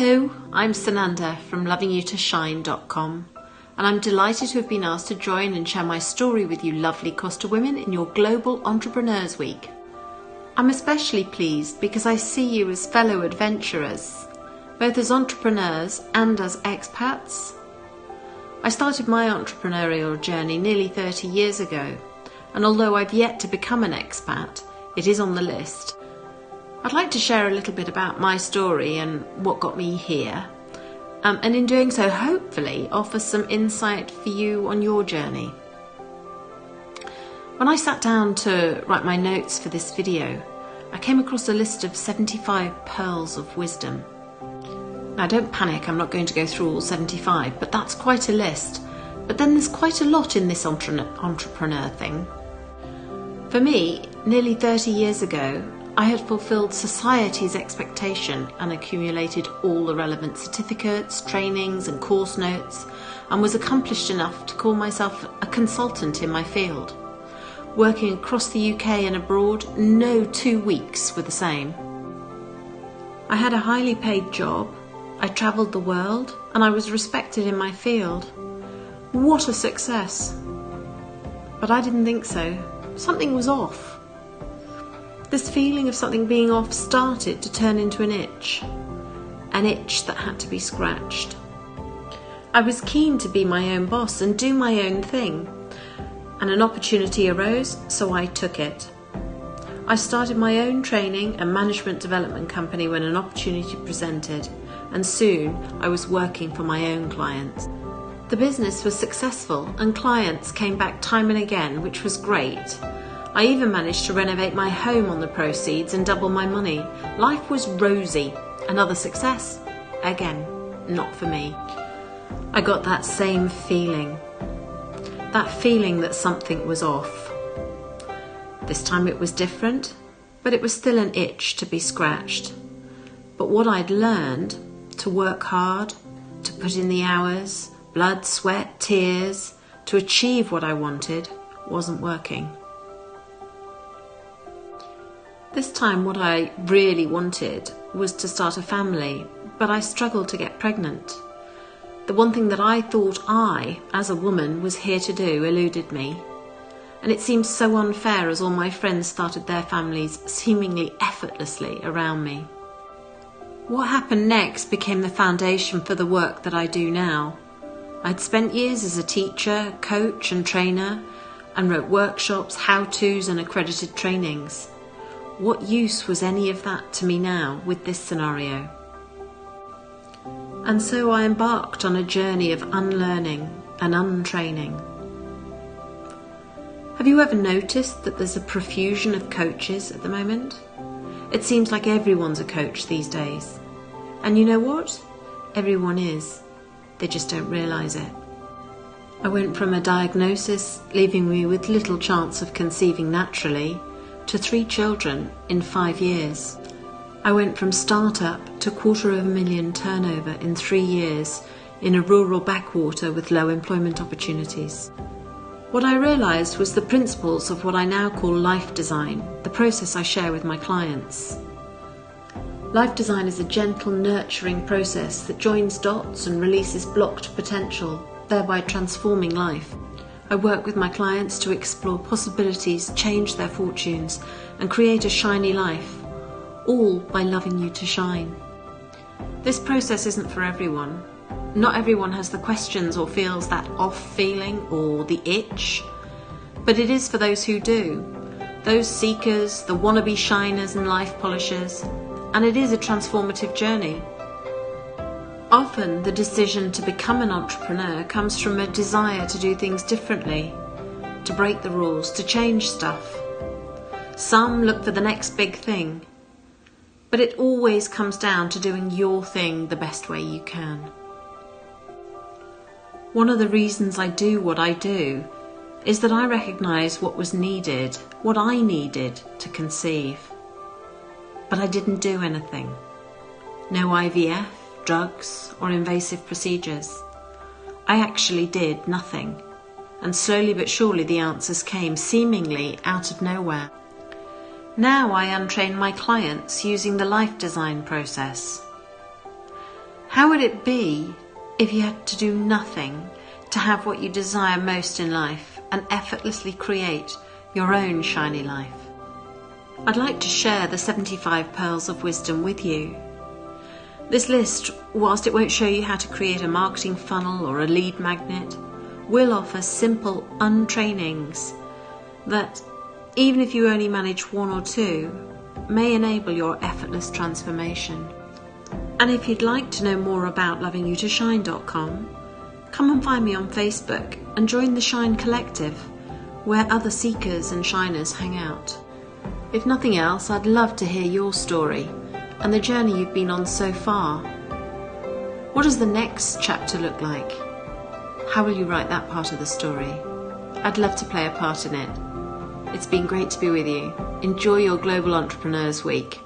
Hello, I'm Sunanda from lovingyoutoshine.com, and I'm delighted to have been asked to join and share my story with you lovely Costa women in your Global Entrepreneurs Week. I'm especially pleased because I see you as fellow adventurers, both as entrepreneurs and as expats. I started my entrepreneurial journey nearly 30 years ago, and although I've yet to become an expat, it is on the list. I'd like to share a little bit about my story and what got me here, and in doing so hopefully offer some insight for you on your journey. When I sat down to write my notes for this video, I came across a list of 75 pearls of wisdom. Now don't panic, I'm not going to go through all 75, but that's quite a list. But then there's quite a lot in this entrepreneur thing. For me, nearly 30 years ago, I had fulfilled society's expectation and accumulated all the relevant certificates, trainings and course notes, and was accomplished enough to call myself a consultant in my field. Working across the UK and abroad, no 2 weeks were the same. I had a highly paid job, I travelled the world, and I was respected in my field. What a success! But I didn't think so. Something was off. This feeling of something being off started to turn into an itch that had to be scratched. I was keen to be my own boss and do my own thing, and an opportunity arose, so I took it. I started my own training and management development company when an opportunity presented, and soon I was working for my own clients. The business was successful and clients came back time and again, which was great. I even managed to renovate my home on the proceeds and double my money. Life was rosy. Another success? Again, not for me. I got that same feeling. That feeling that something was off. This time it was different, but it was still an itch to be scratched. But what I'd learned, to work hard, to put in the hours, blood, sweat, tears, to achieve what I wanted, wasn't working. This time what I really wanted was to start a family, but I struggled to get pregnant. The one thing that I thought I, as a woman, was here to do eluded me. And it seemed so unfair as all my friends started their families seemingly effortlessly around me. What happened next became the foundation for the work that I do now. I'd spent years as a teacher, coach and trainer, and wrote workshops, how-tos and accredited trainings. What use was any of that to me now with this scenario? And so I embarked on a journey of unlearning and untraining. Have you ever noticed that there's a profusion of coaches at the moment? It seems like everyone's a coach these days. And you know what? Everyone is. They just don't realise it. I went from a diagnosis leaving me with little chance of conceiving naturally to 3 children in 5 years. I went from start-up to $250,000 turnover in 3 years in a rural backwater with low employment opportunities. What I realised was the principles of what I now call life design, the process I share with my clients. Life design is a gentle, nurturing process that joins dots and releases blocked potential, thereby transforming life. I work with my clients to explore possibilities, change their fortunes, and create a shiny life, all by loving you to shine. This process isn't for everyone. Not everyone has the questions or feels that off feeling or the itch, but it is for those who do, those seekers, the wannabe shiners and life polishers, and it is a transformative journey. Often the decision to become an entrepreneur comes from a desire to do things differently, to break the rules, to change stuff. Some look for the next big thing, but it always comes down to doing your thing the best way you can. One of the reasons I do what I do is that I recognise what was needed, what I needed to conceive. But I didn't do anything. No IVF, drugs or invasive procedures. I actually did nothing, and slowly but surely the answers came, seemingly out of nowhere. Now I untrain my clients using the life design process. How would it be if you had to do nothing to have what you desire most in life and effortlessly create your own shiny life? I'd like to share the 75 pearls of wisdom with you. This list, whilst it won't show you how to create a marketing funnel or a lead magnet, will offer simple untrainings that, even if you only manage one or two, may enable your effortless transformation. And if you'd like to know more about lovingyoutoshine.com, come and find me on Facebook and join the Shine Collective, where other seekers and shiners hang out. If nothing else, I'd love to hear your story and the journey you've been on so far. What does the next chapter look like? How will you write that part of the story? I'd love to play a part in it. It's been great to be with you. Enjoy your Global Entrepreneurs Week.